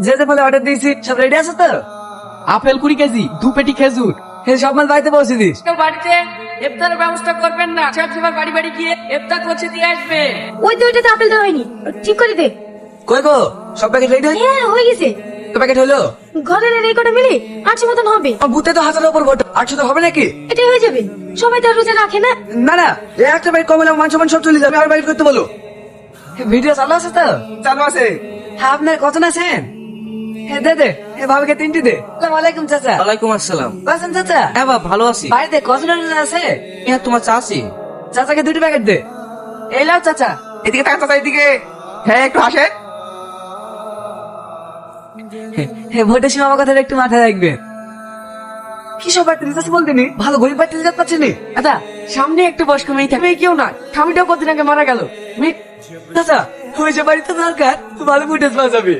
যে যে ফলে অর্ডার দিয়েছি সব রেডি আছে তো? আপেল 20 কেজি, 2 পেটি খেজুর। সব মাল বাড়িতে পৌঁছে দিস। কেউ বাড়িতে ইফতারের ব্যবস্থা করবেন না, সব সবার বাড়ি বাড়ি গিয়ে ইফতার পৌঁছে দিয়ে আসবে। ওই তো ওইটাতে আপেল দেওয়া হয়নি, ঠিক করে দে। কই গো, সব প্যাকেট রেডি? হ্যাঁ হয়ে গেছে। তো প্যাকেট হলো? ঘরের এই কটা মিলে 800 মতন হবে। বুথে তো 1000 উপর ভোট, 800 তো হবে নাকি? এটাই হয়ে যাবে, সবাই তো আর রোজা রাখে না। না না, এই একটা বাইক কম হলে মান সম্মান সব চলে যাবে। আর বাইক করতে বলো। ভিডিও চালু আছে তো? চালু আছে। হ্যাঁ, আপনার কজন আছেন? হ্যাঁ দে দে, ভাবিকে 3টি দে। আসসালামু আলাইকুম চাচা। ওয়ালাইকুম আসসালাম। আছেন চাচা? হ্যাঁ বাবা, ভালো আছি। বাড়িতে কজন আছে? হ্যাঁ, তোমার চা আছে? চাচাকে 2টি প্যাকেট দে। এই লাও চাচা। এদিকে তাকান চাচা, এদিকে। হ্যাঁ, একটু হাসে। হ্যাঁ, ভোটের সময় আমার কথা একটু মাথায় রাখবে। কি সব পার্টি চাচা বলতেনি? ভালো গরিব পার্টি যেতে পারছিনি। আচ্ছা, সামনে একটা বয়স্ক মেয়ে থাকবে, কেউ না। স্বামীটাও কদিন আগে মারা গেল। চাচা, ওই যে বাড়িতে দরকার, ভালো ফুটেজ পাওয়া যাবে।